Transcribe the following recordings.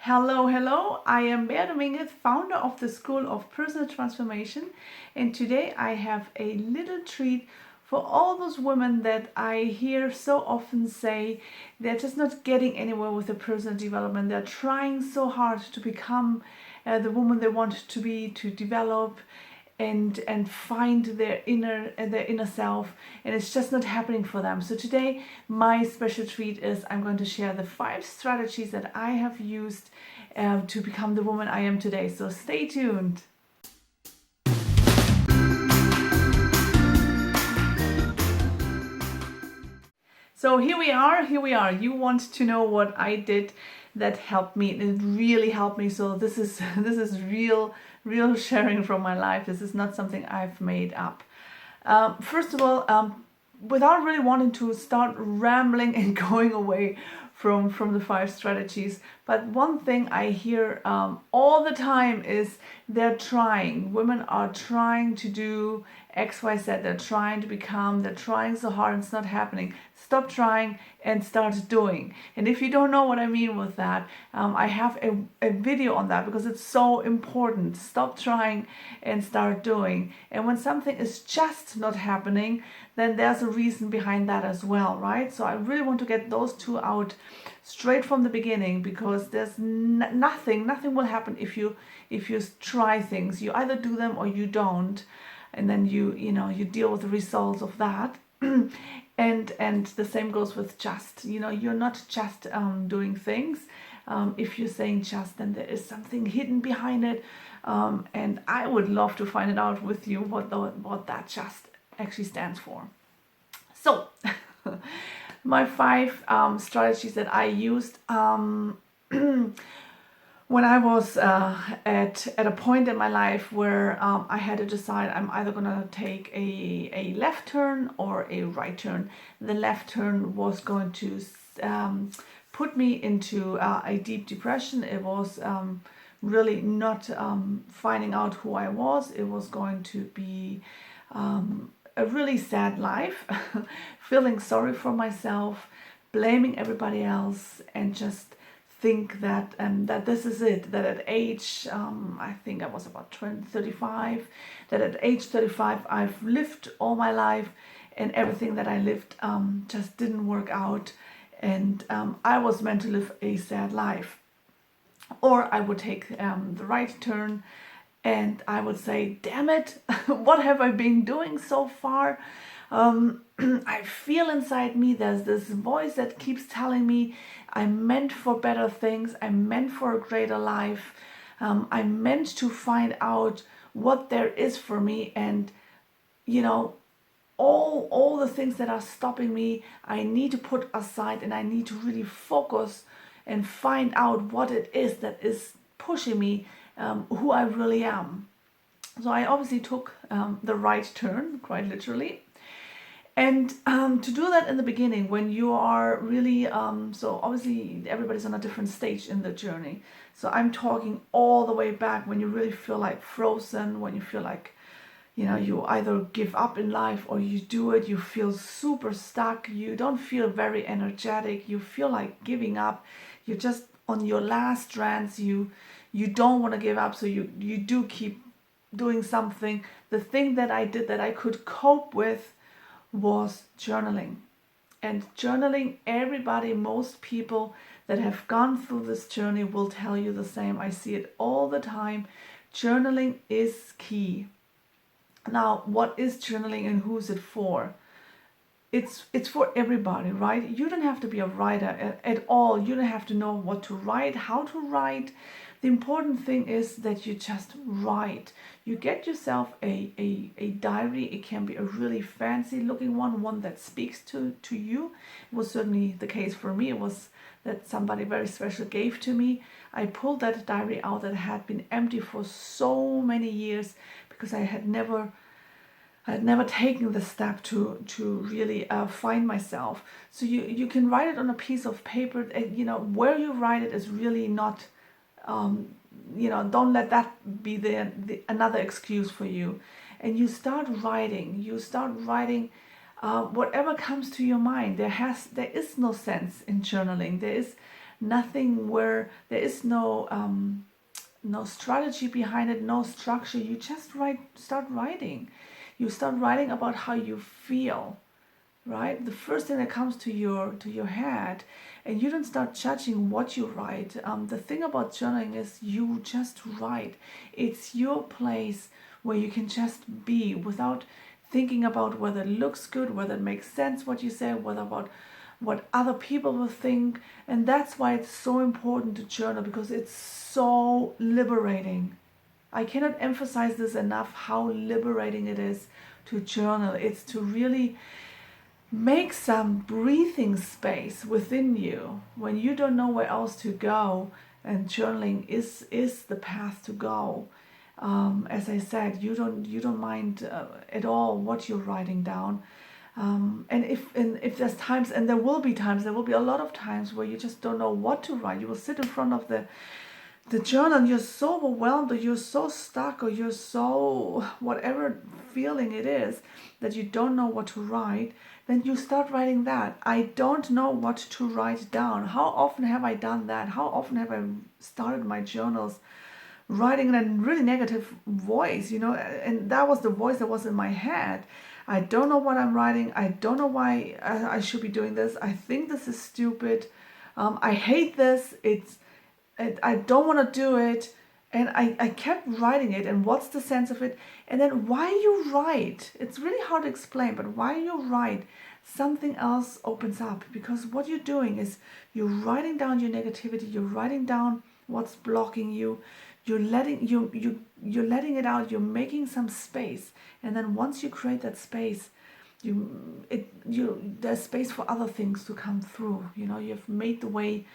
Hello, hello, I am Bea Dominguez, founder of the School of Personal Transformation, and today I have a little treat for all those women that I hear so often say they're just not getting anywhere with their personal development. They're trying so hard to become the woman they want to be, to develop and find their inner self, and it's just not happening for them. So today my special treat is I'm going to share the 5 strategies that I have used to become the woman I am today. So stay tuned. So here we are. You want to know what I did that helped me, and it really helped me. So this is real sharing from my life. This is not something I've made up. First of all, without really wanting to start rambling and going away from the 5 strategies, but one thing I hear all the time is women are trying to do XYZ, they're trying to become, they're trying so hard and it's not happening. Stop trying and start doing. And if you don't know what I mean with that, I have a video on that because it's so important. Stop trying and start doing. And when something is just not happening, then there's a reason behind that as well, right? So I really want to get those 2 out straight from the beginning, because there's nothing will happen if you try things. You either do them or you don't, and then you deal with the results of that. and the same goes with just, you're not just doing things. If you're saying just, then there is something hidden behind it, and I would love to find it out with you what that just actually stands for. So my 5 strategies that I used when I was at a point in my life where I had to decide I'm either going to take a left turn or a right turn. The left turn was going to put me into a deep depression. It was really not finding out who I was. It was going to be a really sad life, feeling sorry for myself, blaming everybody else, and just think that that this is it, that at age I think I was about 35, that at age 35 I've lived all my life, and everything that I lived just didn't work out, and I was meant to live a sad life. Or I would take the right turn and I would say, damn it, what have I been doing so far? I feel inside me there's this voice that keeps telling me I'm meant for better things, I'm meant for a greater life, I'm meant to find out what there is for me, and all the things that are stopping me I need to put aside, and I need to really focus and find out what it is that is pushing me, who I really am. So I obviously took the right turn, quite literally. And to do that in the beginning, when you are really, so obviously everybody's on a different stage in the journey. So I'm talking all the way back when you really feel like frozen, when you feel like, you either give up in life or you do it, you feel super stuck, you don't feel very energetic, you feel like giving up, you're just on your last strands, you don't want to give up, so you do keep doing something. The thing that I did that I could cope with was journaling. And journaling, most people that have gone through this journey will tell you the same. I see it all the time. Journaling is key. Now, what is journaling and who is it for? It's for everybody, right? You don't have to be a writer at all. You don't have to know what to write, how to write. The important thing is that you just write. You get yourself a diary. It can be a really fancy looking one that speaks to you. It was certainly the case for me. It was that somebody very special gave to me. I pulled that diary out that had been empty for so many years because I had never taken the step to really find myself. So you can write it on a piece of paper, and where you write it is really not, don't let that be another excuse for you. And you start writing whatever comes to your mind. There is no sense in journaling. There is nothing where there is no strategy behind it, no structure. You just start writing. You start writing about how you feel, right? The first thing that comes to your head, and you don't start judging what you write. The thing about journaling is you just write. It's your place where you can just be without thinking about whether it looks good, whether it makes sense what you say, whether about what other people will think. And that's why it's so important to journal, because it's so liberating. I cannot emphasize this enough, how liberating it is to journal. It's to really make some breathing space within you when you don't know where else to go, and journaling is the path to go. As I said, you don't mind at all what you're writing down. And if there's times, and there will be a lot of times where you just don't know what to write. You will sit in front of the journal and you're so overwhelmed, or you're so stuck, or you're so whatever feeling it is that you don't know what to write. Then you start writing that. I don't know what to write down. How often have I done that? How often have I started my journals writing in a really negative voice, and that was the voice that was in my head. I don't know what I'm writing. I don't know why I should be doing this. I think this is stupid. I hate this. I don't want to do it. And I kept writing it. And what's the sense of it? And then why you write, it's really hard to explain, but why you write, something else opens up. Because what you're doing is you're writing down your negativity. You're writing down what's blocking you. You're letting it out. You're making some space. And then once you create that space, there's space for other things to come through. You've made the way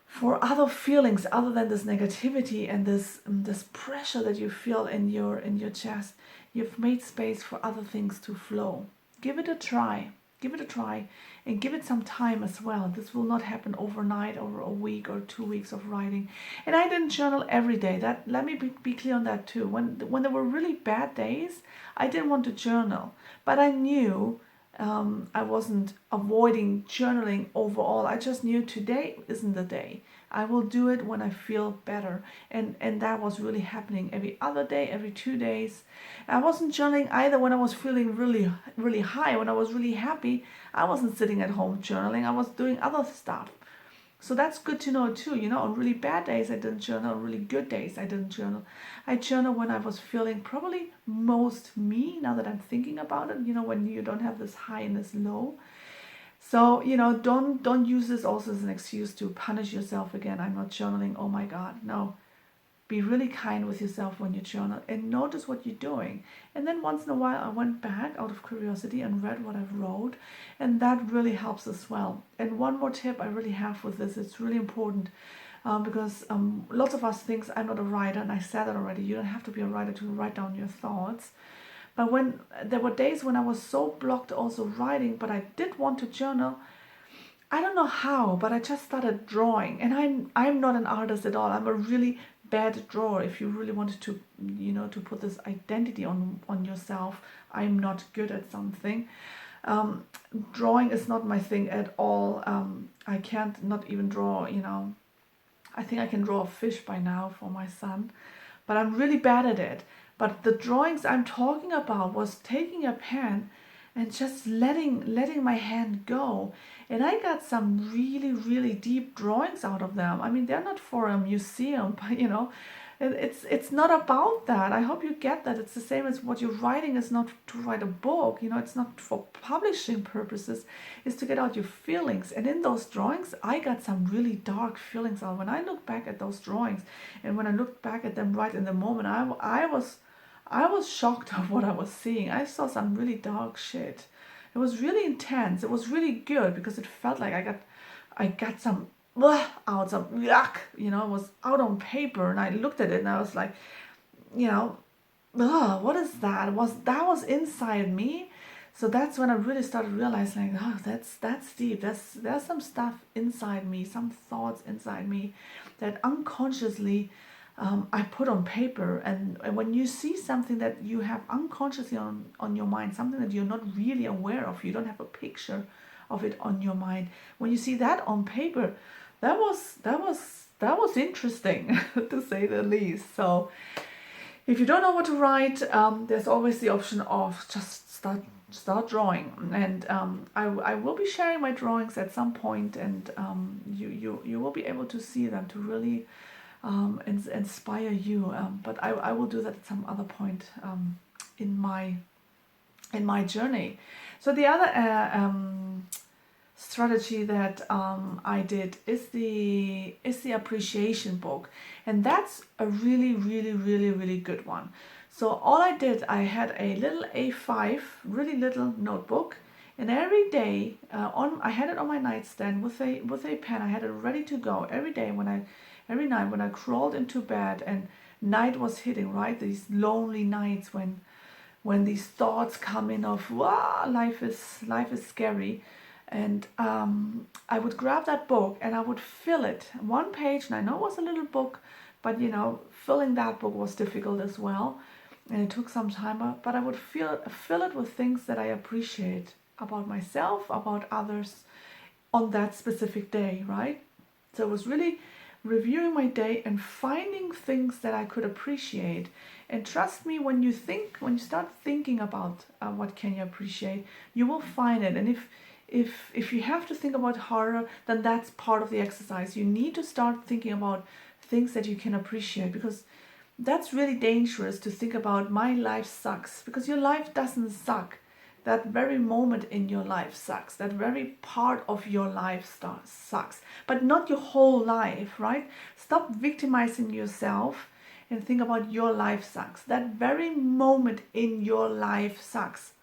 for other feelings other than this negativity and this pressure that you feel in your chest. You've made space for other things to flow. Give it a try. Give it a try, and give it some time as well. This will not happen overnight, over a week or 2 weeks of writing. And I didn't journal every day. Let me be clear on that too. When there were really bad days, I didn't want to journal, but I knew I wasn't avoiding journaling overall. I just knew today isn't the day. I will do it when I feel better. And that was really happening every other day, every 2 days. I wasn't journaling either when I was feeling really, really high, when I was really happy. I wasn't sitting at home journaling. I was doing other stuff. So that's good to know too. On really bad days, I didn't journal. On really good days, I didn't journal. I journal when I was feeling probably most me, now that I'm thinking about it, when you don't have this high and this low. So, don't use this also as an excuse to punish yourself again. I'm not journaling. Oh my God. No. Be really kind with yourself when you journal and notice what you're doing. And then once in a while I went back out of curiosity and read what I've wrote, and that really helps as well. And one more tip I really have with this, it's really important, because lots of us think I'm not a writer, and I said it already, you don't have to be a writer to write down your thoughts. But when there were days when I was so blocked also writing, but I did want to journal, I don't know how, but I just started drawing. And I'm not an artist at all. I'm a really bad drawer. If you really wanted to, to put this identity on yourself, I'm not good at something. Drawing is not my thing at all. I can't not even draw, I think I can draw a fish by now for my son, but I'm really bad at it. But the drawings I'm talking about was taking a pen and just letting my hand go. And I got some really, really deep drawings out of them. I mean, they're not for a museum, but it's not about that. I hope you get that. It's the same as what you're writing is not to write a book. It's not for publishing purposes. It's to get out your feelings. And in those drawings, I got some really dark feelings out. When I look back at those drawings, and when I looked back at them right in the moment, I was shocked of what I was seeing. I saw some really dark shit. It was really intense. It was really good because it felt like I got some out, some yuck. It was out on paper, and I looked at it and I was like, what is that? That was inside me. So that's when I really started realizing, that's deep. There's some stuff inside me, some thoughts inside me that unconsciously I put on paper. And when you see something that you have unconsciously on your mind, something that you're not really aware of, you don't have a picture of it on your mind, when you see that on paper, that was interesting to say the least. So if you don't know what to write, there's always the option of just start drawing, and I will be sharing my drawings at some point, and you will be able to see them to really inspire you. But I will do that at some other point in my journey. So the other strategy that I did is the appreciation book, and that's a really good one. So all I did, I had a little A5, really little notebook, and every day I had it on my nightstand with a pen. I had it ready to go every day every night when I crawled into bed and night was hitting, right? These lonely nights when these thoughts come in of, wow, life is scary. And I would grab that book and I would fill it one page, and I know it was a little book, but filling that book was difficult as well, and it took some time, but I would fill it with things that I appreciate about myself, about others on that specific day, right? So it was really reviewing my day and finding things that I could appreciate. And trust me, when you start thinking about what can you appreciate, you will find it. And if you have to think about harder, then that's part of the exercise. You need to start thinking about things that you can appreciate, because that's really dangerous to think about my life sucks, because your life doesn't suck. That very moment in your life sucks. That very part of your life sucks, but not your whole life, right? Stop victimizing yourself and think about your life sucks. That very moment in your life sucks.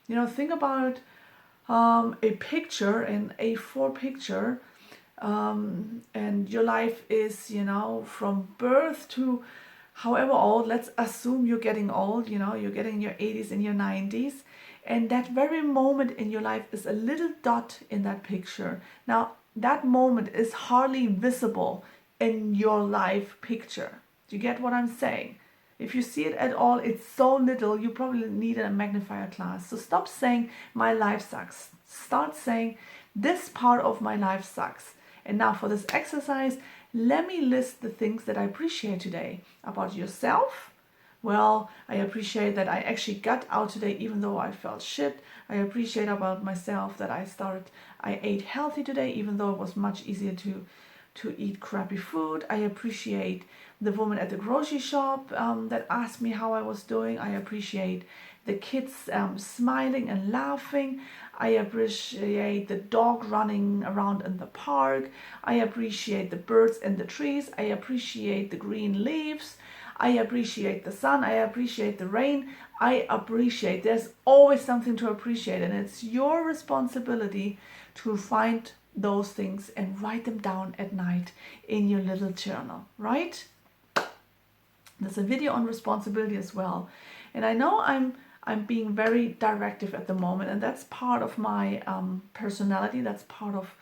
Think about a picture, an A4 picture, and your life is, from birth to however old. Let's assume you're getting old, you're getting in your 80s and your 90s. And that very moment in your life is a little dot in that picture. Now, that moment is hardly visible in your life picture. Do you get what I'm saying? If you see it at all, it's so little, you probably need a magnifier glass. So stop saying, my life sucks. Start saying, this part of my life sucks. And now for this exercise, let me list the things that I appreciate today about yourself. Well, I appreciate that I actually got out today even though I felt shit. I appreciate about myself that I ate healthy today even though it was much easier to eat crappy food. I appreciate the woman at the grocery shop that asked me how I was doing. I appreciate the kids smiling and laughing. I appreciate the dog running around in the park. I appreciate the birds in the trees. I appreciate the green leaves. I appreciate the sun. I appreciate the rain. I appreciate. There's always something to appreciate, and it's your responsibility to find those things and write them down at night in your little journal, right? There's a video on responsibility as well. And I know I'm being very directive at the moment, and that's part of my personality. That's part of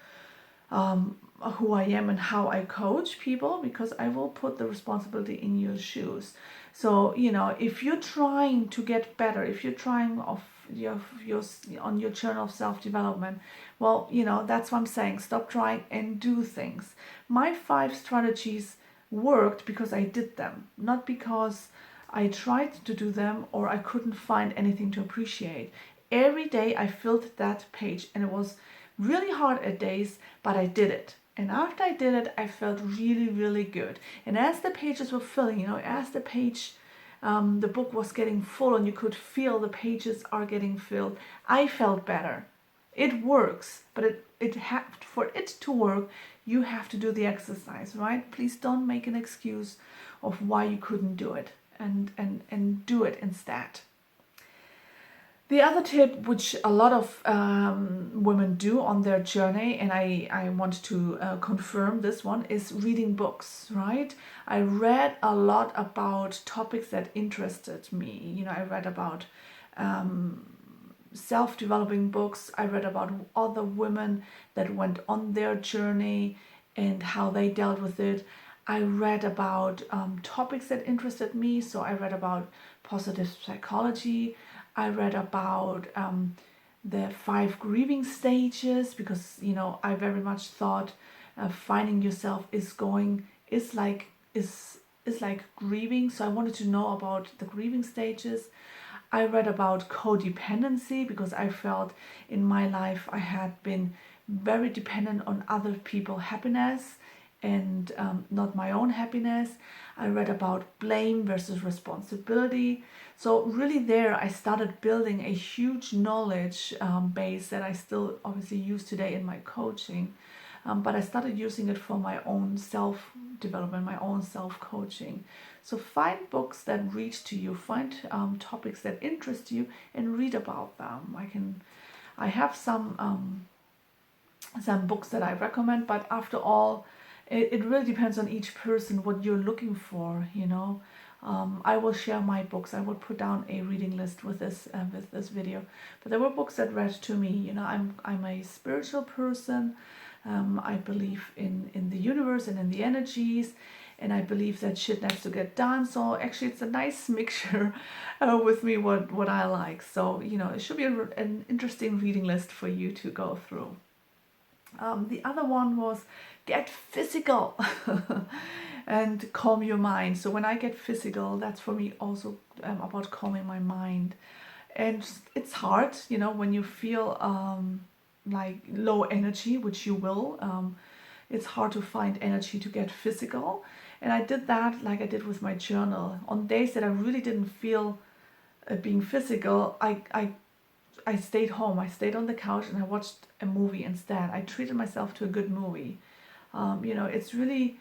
who I am and how I coach people, because I will put the responsibility in your shoes. So, if you're trying to get better, if you're trying on your journal of self-development, well, that's what I'm saying. Stop trying and do things. My 5 strategies worked because I did them, not because I tried to do them or I couldn't find anything to appreciate. Every day I filled that page, and it was really hard at days, but I did it. And after I did it, I felt really good. And as the pages were filling, as the the book was getting full and you could feel the pages are getting filled, I felt better. It works, but for it to work, you have to do the exercise, right? Please don't make an excuse of why you couldn't do it, and do it instead. The other tip, which a lot of women do on their journey, and I want to confirm this one, is reading books, right? I read a lot about topics that interested me. I read about self-developing books. I read about other women that went on their journey and how they dealt with it. I read about topics that interested me. So I read about positive psychology. I read about the 5 grieving stages, because I very much thought finding yourself is like grieving. So I wanted to know about the grieving stages. I read about codependency because I felt in my life I had been very dependent on other people's happiness and not my own happiness. I read about blame versus responsibility. So really there I started building a huge knowledge base that I still obviously use today in my coaching. But I started using it for my own self-development, my own self-coaching. So find books that reach to you, find topics that interest you, and read about them. I have some books that I recommend, but after all, it really depends on each person what you're looking for. I will share my books. I will put down a reading list with this video. But there were books that read to me. I'm a spiritual person. I believe in the universe and in the energies, and I believe that shit needs to get done. So actually it's a nice mixture with me what I like. So it should be an interesting reading list for you to go through. The other one was get physical and calm your mind. So when I get physical, that's for me also about calming my mind. And it's hard, when you feel like low energy, which you will. It's hard to find energy to get physical. And I did that like I did with my journal. On days that I really didn't feel being physical, I stayed home. I stayed on the couch and I watched a movie instead. I treated myself to a good movie. It's really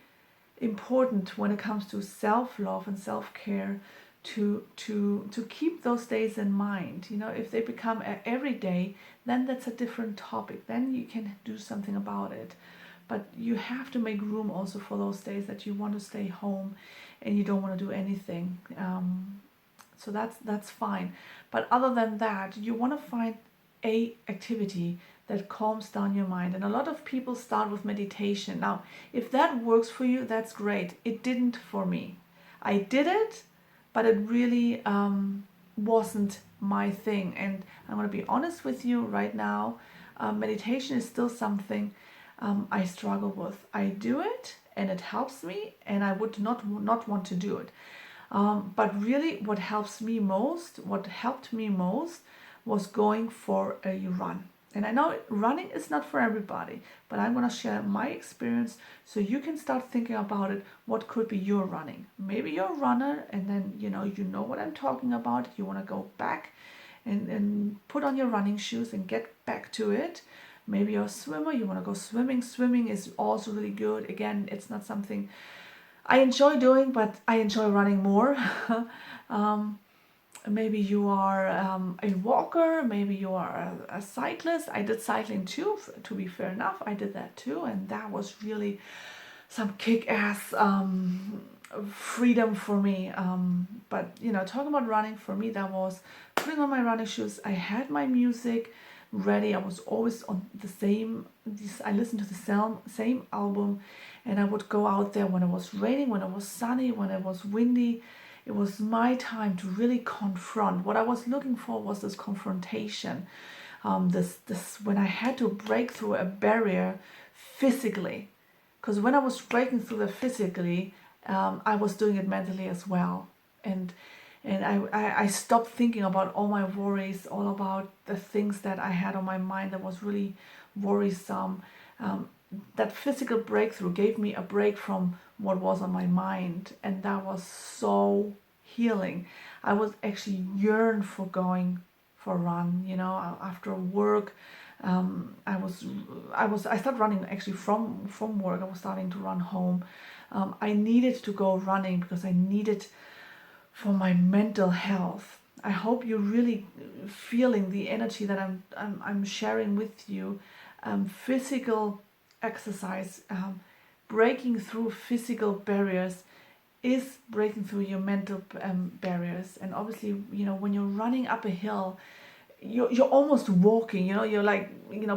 important when it comes to self-love and self-care to keep those days in mind. If they become every day, then that's a different topic. Then you can do something about it. But you have to make room also for those days that you want to stay home and you don't want to do anything. So that's fine. But other than that, you want to find a activity that calms down your mind. And a lot of people start with meditation. Now, if that works for you, that's great. It didn't for me. I did it, but it really wasn't my thing. And I'm going to be honest with you right now. Meditation is still something I struggle with. I do it and it helps me, and I would not want to do it. But really what helped me most was going for a run. And I know running is not for everybody, but I'm going to share my experience so you can start thinking about it. What could be your running? Maybe you're a runner and then you know what I'm talking about. You want to go back and put on your running shoes and get back to it. Maybe you're a swimmer, you want to go swimming. Swimming is also really good. Again, it's not something I enjoy doing, but I enjoy running more. Maybe you are a walker, maybe you are a cyclist. I did cycling too, to be fair enough. I did that too, and that was really some kick-ass freedom for me. But talking about running, for me that was putting on my running shoes. I had my music ready. I was always on I listened to the same album, and I would go out there when it was raining, when it was sunny, when it was windy. It was my time to really confront. What I was looking for was this confrontation. This when I had to break through a barrier physically. Because when I was breaking through the physically, I was doing it mentally as well. And I stopped thinking about all my worries, all about the things that I had on my mind that was really worrisome. That physical breakthrough gave me a break from what was on my mind, and that was so healing. I was actually yearned for going for a run. After work, I started running actually from work. I was starting to run home. I needed to go running because I needed for my mental health. I hope you're really feeling the energy that I'm sharing with you. Physical exercise, breaking through physical barriers is breaking through your mental barriers. And obviously, when you're running up a hill, you're almost walking. You're like,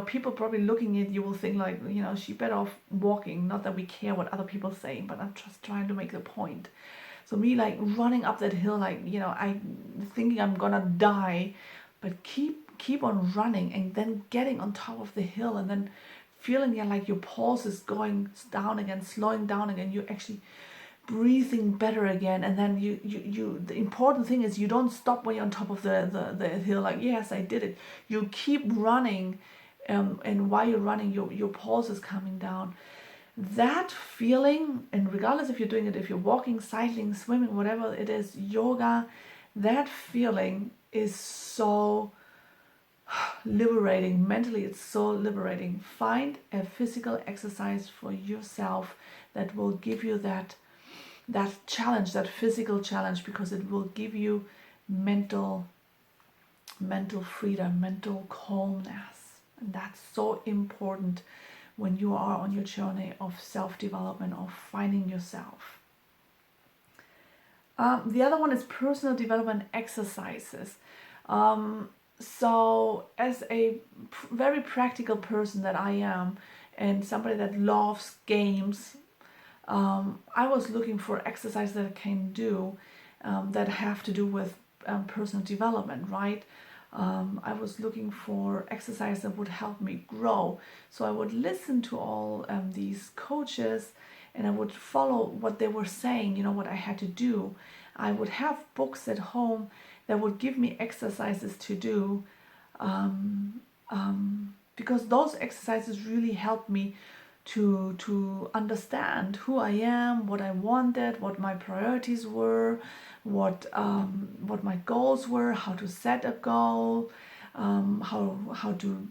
people probably looking at you will think like, she better off walking. Not that we care what other people say, but I'm just trying to make the point. So me like running up that hill, like, I thinking I'm gonna die, but keep on running and then getting on top of the hill and then feeling like your pulse is going down again, slowing down again, you're actually breathing better again. And then you the important thing is you don't stop when you're on top of the hill, like, yes, I did it. You keep running, and while you're running, your pulse is coming down. That feeling, and regardless if you're doing it, if you're walking, cycling, swimming, whatever it is, yoga, that feeling is so liberating. Mentally, it's so liberating. Find a physical exercise for yourself that will give you that challenge, that physical challenge, because it will give you mental freedom, mental calmness. And that's so important when you are on your journey of self-development, of finding yourself. The other one is personal development exercises. So as a very practical person that I am, and somebody that loves games, I was looking for exercises that I can do that have to do with personal development, right? I was looking for exercise that would help me grow. So I would listen to all these coaches, and I would follow what they were saying, what I had to do. I would have books at home that would give me exercises to do, because those exercises really helped me to understand who I am, what I wanted, what my priorities were, what my goals were, how to set a goal, how to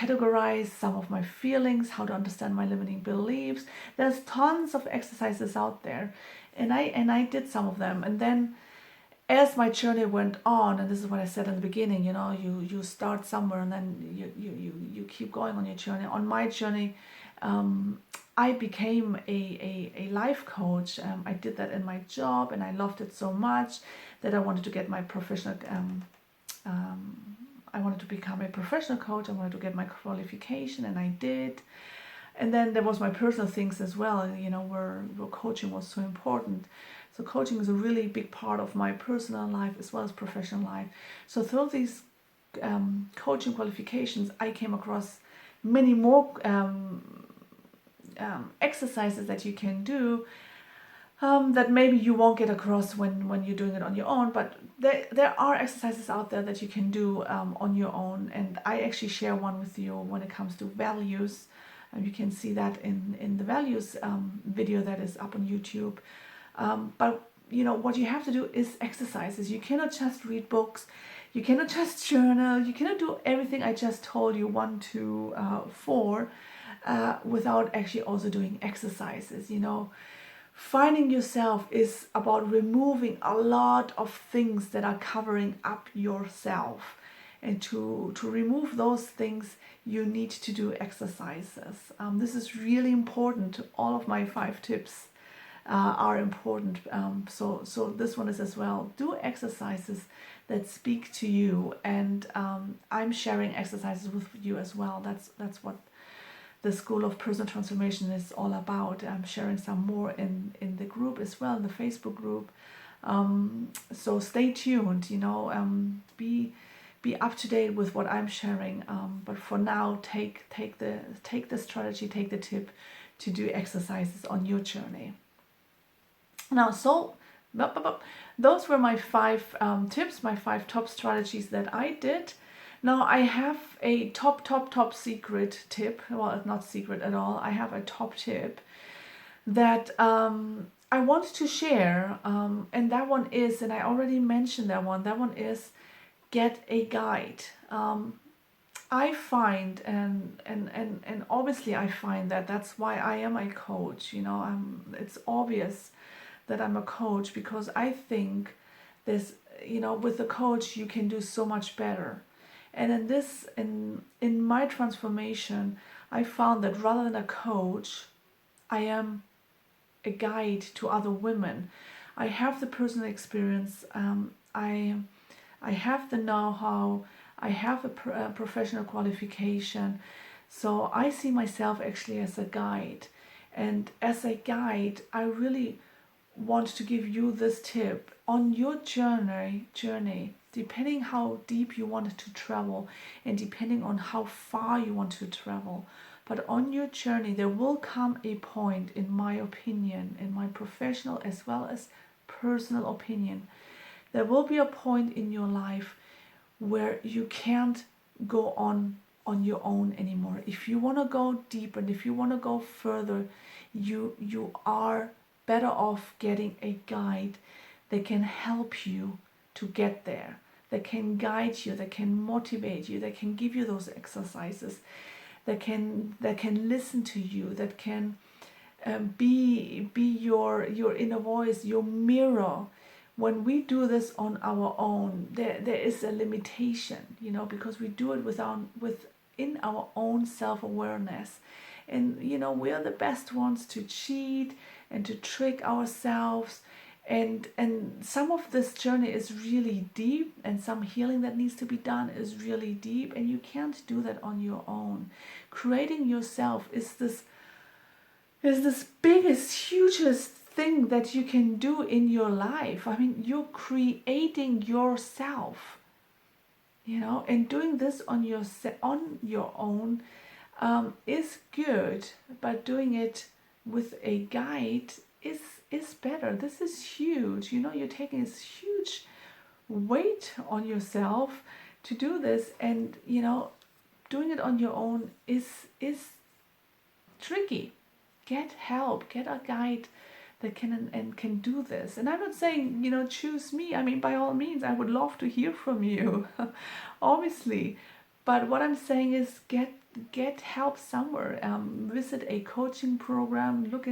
categorize some of my feelings, how to understand my limiting beliefs. There's tons of exercises out there, and I did some of them. And then as my journey went on, and this is what I said in the beginning, you start somewhere and then you keep going on your journey. On my journey, I became a life coach. I did that in my job, and I loved it so much that I wanted to get my professional. I wanted to become a professional coach. I wanted to get my qualification, and I did. And then there was my personal things as well, where coaching was so important. So coaching is a really big part of my personal life as well as professional life. So through these coaching qualifications, I came across many more exercises that you can do that maybe you won't get across when you're doing it on your own. But there are exercises out there that you can do on your own. And I actually share one with you when it comes to values. You can see that in the values video that is up on YouTube. But what you have to do is exercises. You cannot just read books. You cannot just journal. You cannot do everything I just told you, 1, 2, 4, without actually also doing exercises. Finding yourself is about removing a lot of things that are covering up yourself. And to remove those things, you need to do exercises. This is really important. All of my 5 tips are important. So this one is as well. Do exercises that speak to you, and I'm sharing exercises with you as well. That's what the School of Personal Transformation is all about. I'm sharing some more in the group as well, in the Facebook group. So stay tuned. Be up to date with what I'm sharing. But for now, take the strategy, take the tip to do exercises on your journey. Now, so those were my 5 tips, my 5 top strategies that I did. Now I have a top secret tip. Well, it's not secret at all. I have a top tip that I want to share, and that one is, and I already mentioned that one is get a guide. I find, and obviously I find that's why I am a coach. It's obvious that I'm a coach, because I think there's, with a coach you can do so much better. And in my transformation, I found that rather than a coach, I am a guide to other women. I have the personal experience. I have the know-how. I have a professional qualification. So I see myself actually as a guide. And as a guide, I really want to give you this tip on your journey. depending how deep you want to travel and depending on how far you want to travel. But on your journey, there will come a point, in my opinion, in my professional as well as personal opinion, there will be a point in your life where you can't go on your own anymore. If you want to go deeper and if you want to go further, you are better off getting a guide that can help you to get there, that can guide you, that can motivate you, that can give you those exercises, that can listen to you, that can be your inner voice, your mirror. When we do this on our own, there is a limitation, you know, because we do it within our own self-awareness. And, you know, we are the best ones to cheat and to trick ourselves. And some of this journey is really deep, and some healing that needs to be done is really deep, and you can't do that on your own. Creating yourself is this biggest, hugest thing that you can do in your life. I mean, you're creating yourself, you know, and doing this on your own is good, but doing it with a guide is better. This is huge, you know, you're taking this huge weight on yourself to do this, and you know, doing it on your own is tricky. Get help, get a guide that can do this. And I'm not saying, you know, choose me. I mean, by all means, I would love to hear from you, obviously. But what I'm saying is get help somewhere. Visit a coaching program. Look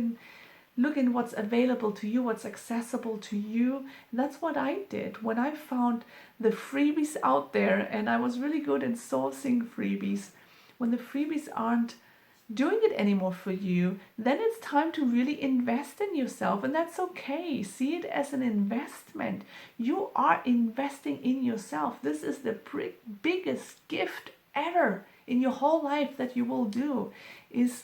in what's available to you, what's accessible to you. And that's what I did when I found the freebies out there, and I was really good in sourcing freebies. When the freebies aren't doing it anymore for you, then it's time to really invest in yourself, and that's okay. See it as an investment. You are investing in yourself. This is the biggest gift ever in your whole life that you will do, is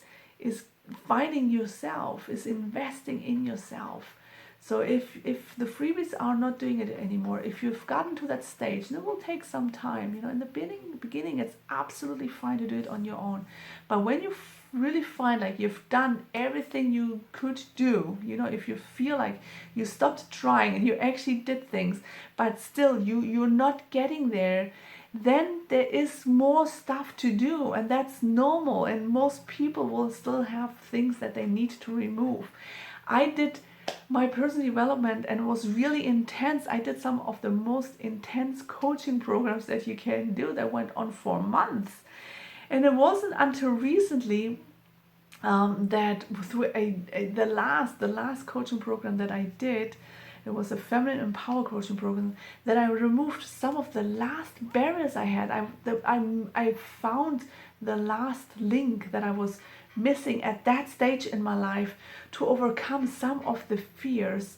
finding yourself, is investing in yourself. So if the freebies are not doing it anymore, if you've gotten to that stage, and it will take some time, you know, in the beginning it's absolutely fine to do it on your own. But when you really find like you've done everything you could do, you know, if you feel like you stopped trying and you actually did things, but still you're not getting there, then there is more stuff to do, and that's normal, and most people will still have things that they need to remove. I did my personal development and it was really intense. I did some of the most intense coaching programs that you can do that went on for months. And it wasn't until recently that through the last coaching program that I did, it was a feminine empower coaching program, that I removed some of the last barriers I had. I found the last link that I was missing at that stage in my life to overcome some of the fears,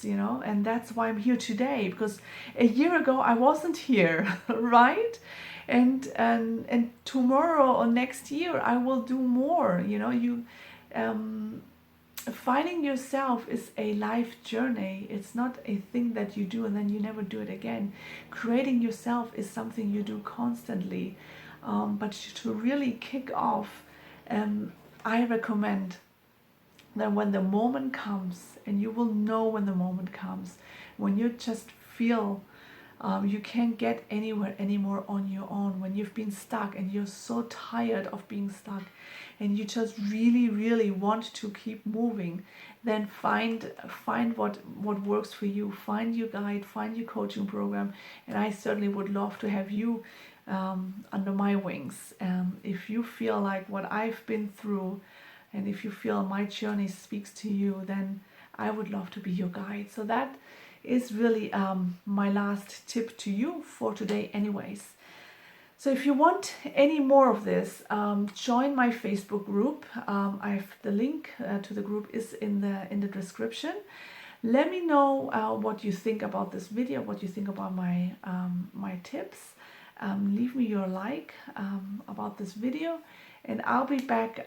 you know, and that's why I'm here today, because a year ago I wasn't here, right? And tomorrow or next year I will do more, you know. Finding yourself is a life journey. It's not a thing that you do and then you never do it again. Creating yourself is something you do constantly. But to really kick off, I recommend that when the moment comes, and you will know when the moment comes, when you just feel you can't get anywhere anymore on your own, when you've been stuck and you're so tired of being stuck and you just really, really want to keep moving, then find what works for you. Find your guide, find your coaching program, and I certainly would love to have you under my wings. If you feel like what I've been through, and if you feel my journey speaks to you, then I would love to be your guide. So that is really my last tip to you for today anyways. So if you want any more of this, join my Facebook group. The link to the group is in the description. Let me know what you think about this video, what you think about my tips. Leave me your like about this video, and I'll be back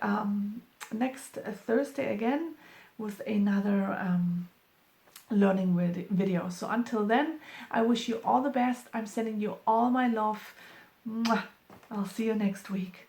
next Thursday again with another learning videos. So until then, I wish you all the best. I'm sending you all my love. Mwah. I'll see you next week.